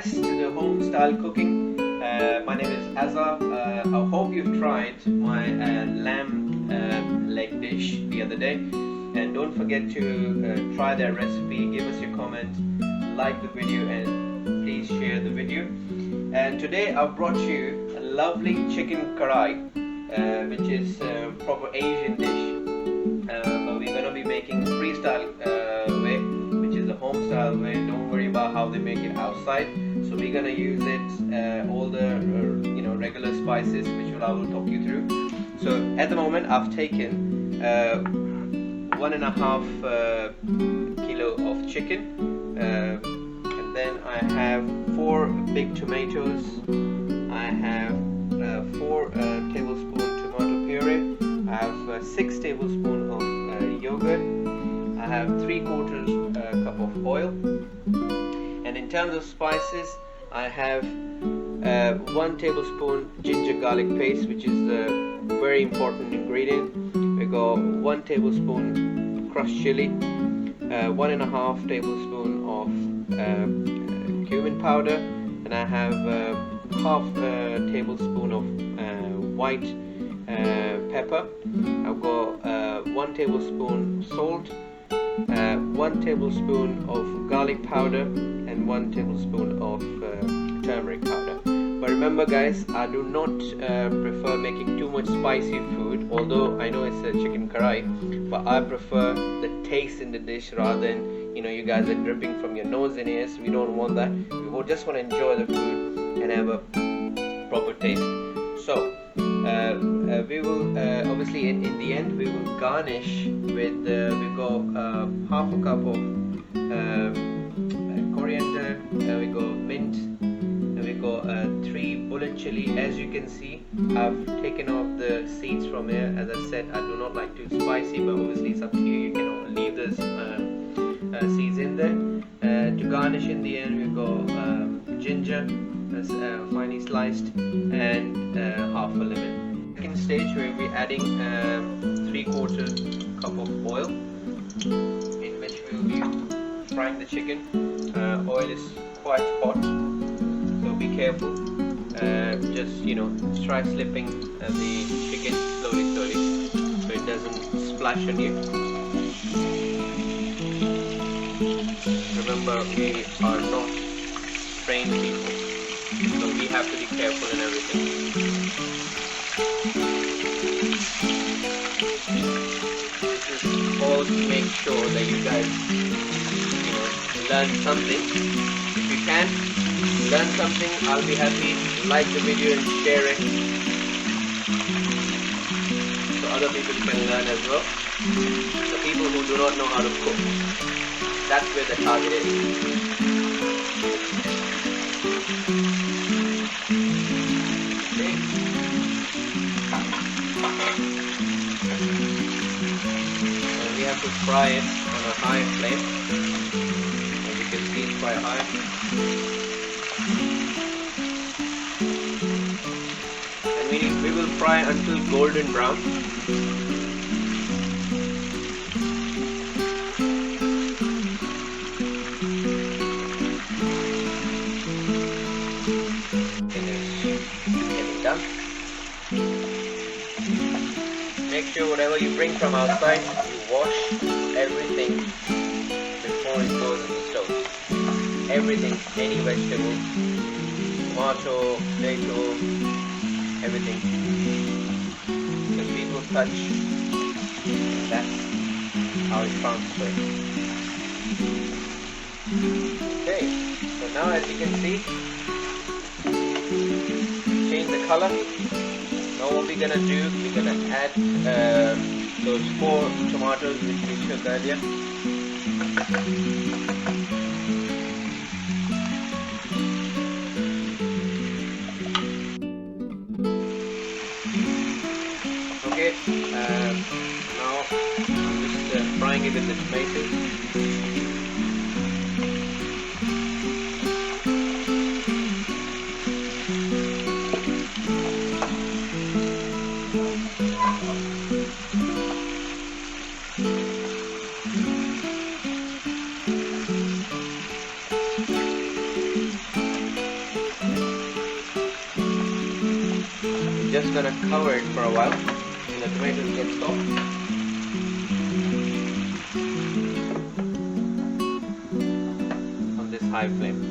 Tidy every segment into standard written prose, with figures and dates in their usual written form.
guys to the home style cooking. My name is Azza. I hope you've tried my lamb leg dish the other day, and don't forget to try that recipe. Give us your comment, like the video, and please share the video. And today I've brought you a lovely chicken karahi, which is a proper Asian dish, but we're going to be making freestyle way, which is a home style way. Don't worry about how they make it outside. So we're going to use it all the regular spices, which I will talk you through. So at the moment I've taken 1.5 kilo of chicken, and then I have 4 big tomatoes. I have 4 tablespoons tomato puree. I have 6 tablespoons of yogurt. I have 3/4 cup of oil. And in terms of spices, I have 1 tablespoon ginger garlic paste, which is a very important ingredient. We got 1 tablespoon crushed chili, 1.5 tablespoon of cumin powder, and I have half tablespoon of white pepper. I've got 1 tablespoon salt, 1 tablespoon of garlic powder, and 1 tablespoon of turmeric powder. But remember guys, I do not prefer making too much spicy food, although I know it's a chicken karahi, but I prefer the taste in the dish rather than you guys are dripping from your nose and ears. We don't want that. We just want to enjoy the food and have a proper taste. So we will obviously in the end we will garnish with we got half a cup of coriander, we got mint, and we got 3 bullet chilli. As you can see, I've taken off the seeds from here. As I said, I do not like too spicy, but obviously it's up to you. You can leave those seeds in there. To garnish in the end, we got ginger, finely sliced, and half a lemon. Second stage, we'll be adding 3/4 cup of oil, in which we'll be frying the chicken. Oil is quite hot, so be careful. Just try slipping the chicken slowly so it doesn't splash on you. Remember, we are not trained people, so we have to be careful in everything. This is all to make sure that you guys learn something. If you can learn something, I'll be happy. Like the video and share it so other people can learn as well. The people who do not know how to cook, that's where the target is. Okay. So we have to fry it on a high flame. As you can see, it's quite high. And we will fry until golden brown. Done. Make sure whatever you bring from outside, you wash everything before it goes in the stove. Everything, any vegetable, tomato, potato, everything. Because people touch, that's how it transfers. Okay, so now as you can see, change the color. Now what we're gonna do, we're gonna add those 4 tomatoes which we took earlier. Okay, now I'm just frying it with the tomatoes. just gonna cover it for a while and the tomatoes get soft. On this high flame.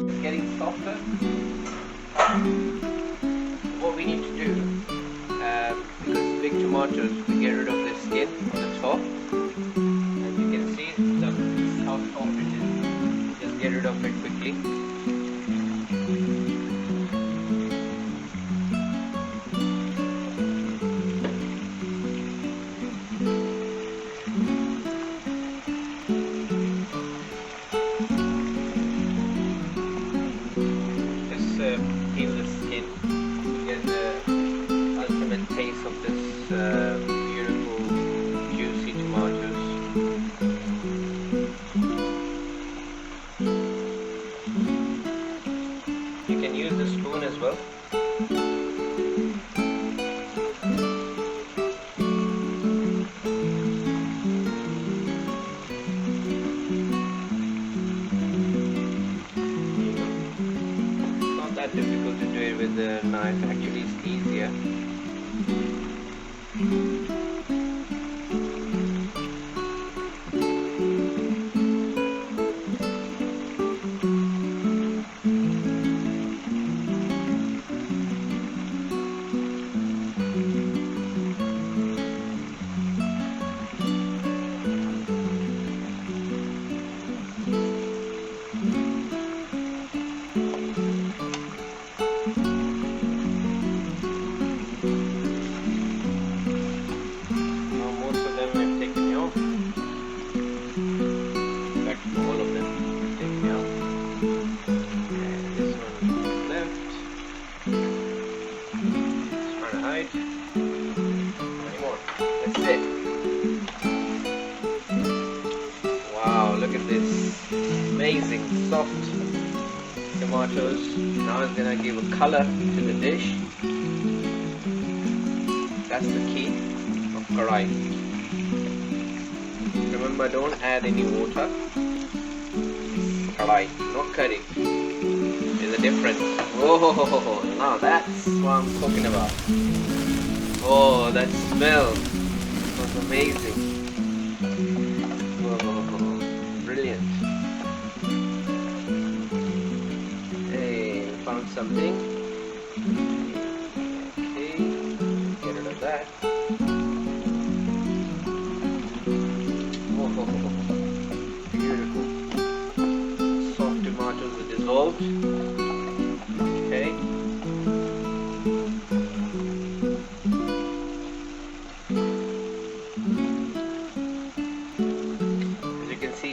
It's getting softer. What we need to do, because big tomatoes, we get rid of the skin on the top. As you can see, look how soft it is. Just get rid of it quickly. Peel the skin to get the ultimate taste of this beautiful juicy tomatoes. You can use the spoon as well. Difficult to do it with the knife, actually it's easier. That's it. Wow, look at this amazing soft tomatoes. Now it's gonna give a color to the dish. That's the key of karahi. Remember, don't add any water. Karahi, not curry. There's a difference. Oh, now that's what I'm talking about. Oh, that smell was amazing. Oh, brilliant. Hey, found something. Okay, get rid of that. Oh, beautiful. Soft tomatoes are dissolved. Okay.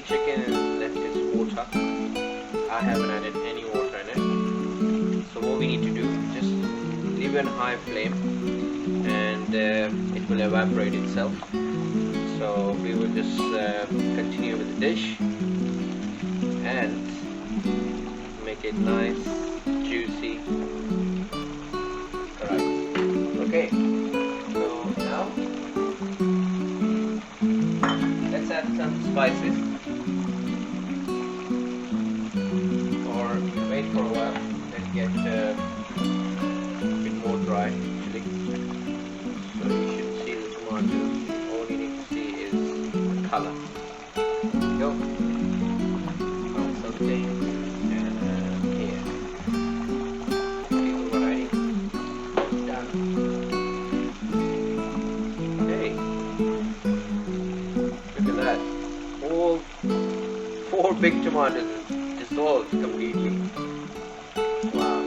Chicken and left its water. I haven't added any water in it. So what we need to do, just leave it on high flame and it will evaporate itself. So we will just continue with the dish and make it nice, juicy. Alright. Okay. So now let's add some spices. Wait for a while and get a bit more dry actually. So you should see the tomatoes. All you need to see is the color. There we go. Found something and here. X variety. Done. Okay. Look at that. All 4 big tomatoes dissolved completely. Wow.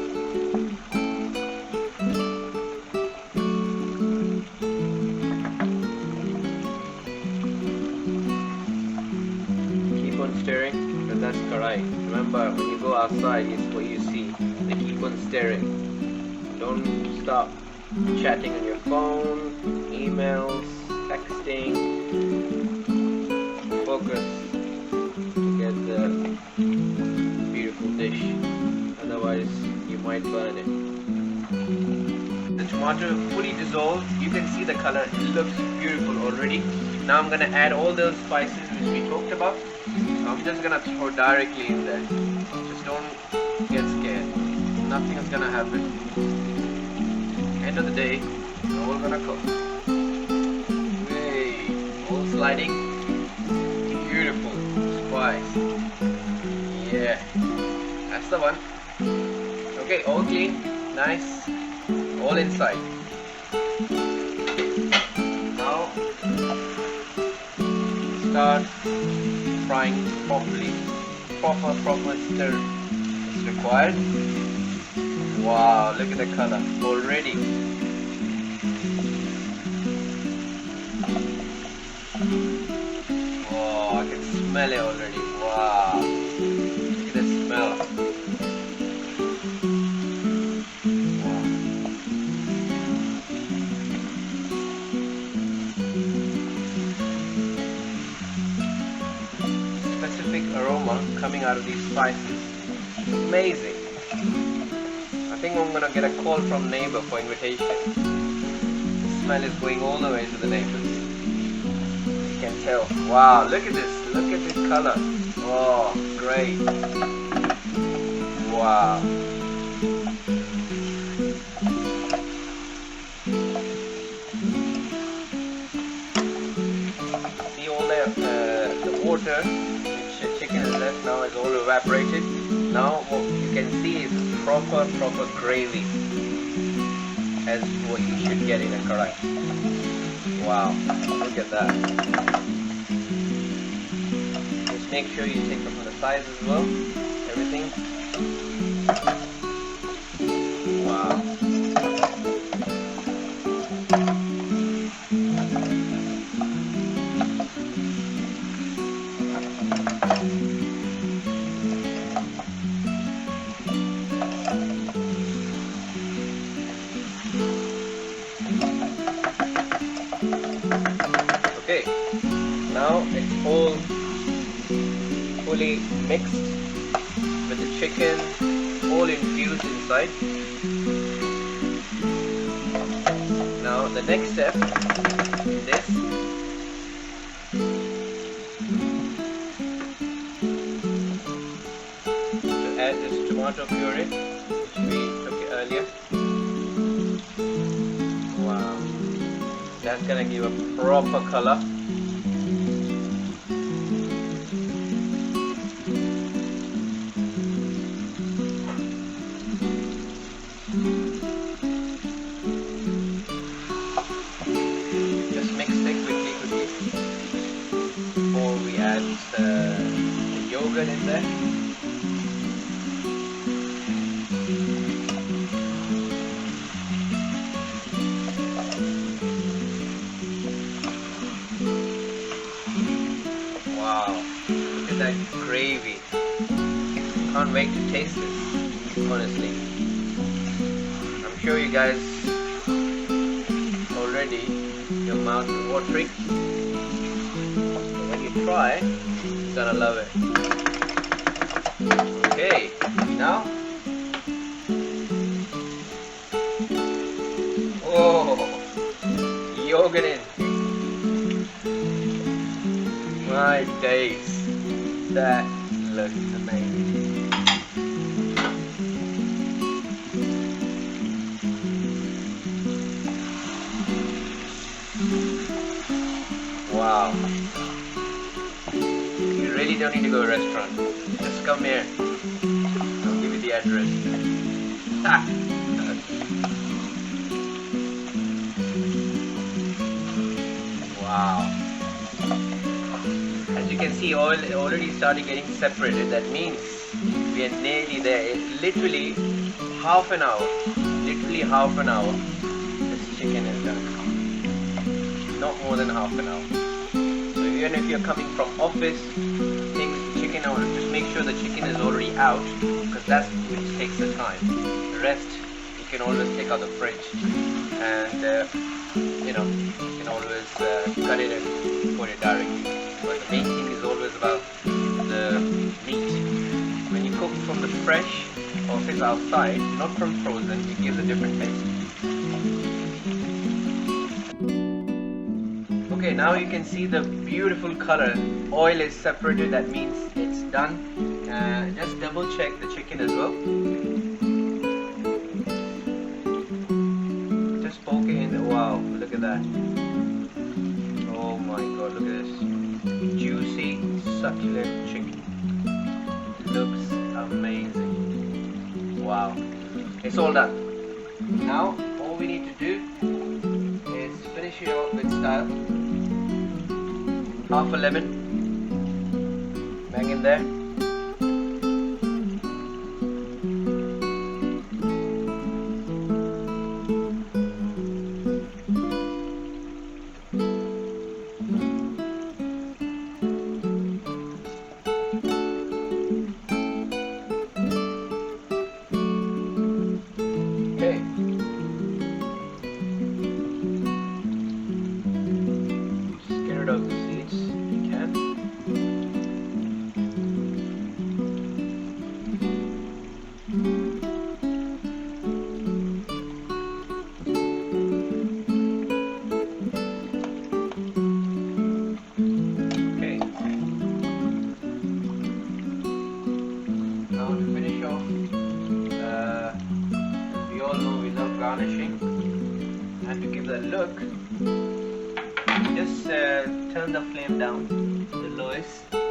Keep on stirring, because that's karahi. Remember, when you go outside, it's what you see. They keep on stirring. Don't stop chatting on your phone, emails, texting. Focus to get the beautiful dish, otherwise you might burn it. The tomato fully dissolved, you can see the color, it looks beautiful already. Now I'm gonna add all those spices which we talked about. So I'm just gonna throw directly in there. Just don't get scared, nothing is gonna happen. end of the day, we're all gonna cook. Hey, all sliding. Beautiful spice. Yeah, that's the one. Okay, all clean, nice, all inside. Now start frying properly. Proper stir is required. Wow, look at the color already. Oh, I can smell it already. Wow, look at the smell. Wow. Specific aroma coming out of these spices. Amazing. I think I'm gonna get a call from neighbor for invitation. The smell is going all the way to the neighbors. You can tell. Wow, look at this. Look at this color. Oh, great. Wow. See all the water which the chicken has left now is all evaporated. Now what you can see is proper gravy as what you should get in a karahi. Wow, look at that. Just make sure you take them from the sides as well. Everything. Wow. Okay, now it's all fully mixed with the chicken, all infused inside. Now the next step is this. To add this tomato puree, which we took earlier. Wow. That's gonna give a proper color. Just mix it quickly before we add the yogurt in there. Wow, look at that gravy. Can't wait to taste this, honestly. I'm sure you guys already, your mouth is watering. So when you try, you're gonna love it. Okay, now. Oh, yogurt in. My days, that looks amazing. Wow. You really don't need to go to a restaurant. Just come here. I'll give you the address. Wow. As you can see, oil already started getting separated. That means we are nearly there. It's literally half an hour. This chicken is done. Not more than half an hour. So even if you're coming from office, take the chicken out. Just make sure the chicken is already out, because that's which takes the time. The rest you can always take out the fridge, and you can always cut it and put it directly. But the main thing is always about the meat. When you cook from the fresh or if it's outside, not from frozen, it gives a different taste. Okay, now you can see the beautiful color. Oil is separated, that means it's done. Just double check the chicken as well. that. Oh my god, look at this. Juicy, succulent chicken. Looks amazing. Wow. It's all done. Now, all we need to do is finish it off with style. Half a lemon. Bang in there. Okay. Just get rid of the seeds if you can. Okay. Now to finish off, we all know we love garnishing, and to give that look, just turn the flame down to the lowest. That's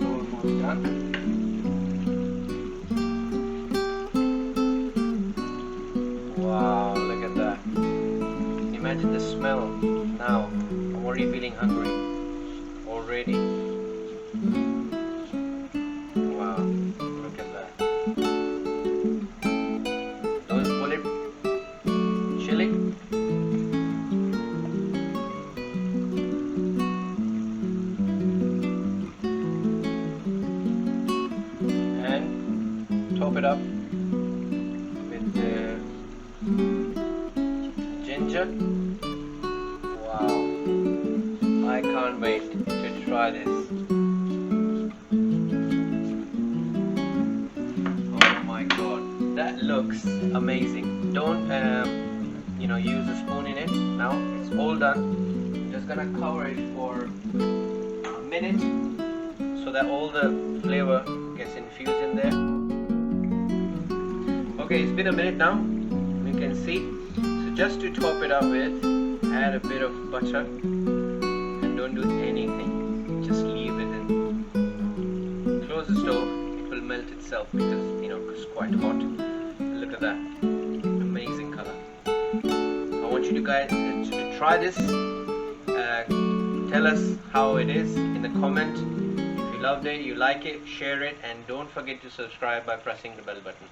almost done. Wow, look at that. Imagine the smell. Now I'm already feeling hungry already. Wow, look at that. Those bullet chili. And top it up with ginger. Wow, I can't wait to try this. Oh my god, that looks amazing. Don't use a spoon in it. Now it's all done. I'm just gonna cover it for a minute so that all the flavor gets infused in there. Okay, it's been a minute now. You can see. So just to top it up with, add a bit of butter and don't do anything. Just leave it in. Close the stove. It will melt itself because it's quite hot. Look at that. Amazing color. I want you guys to try this. Tell us how it is in the comment. If you loved it, you like it, share it, and don't forget to subscribe by pressing the bell button.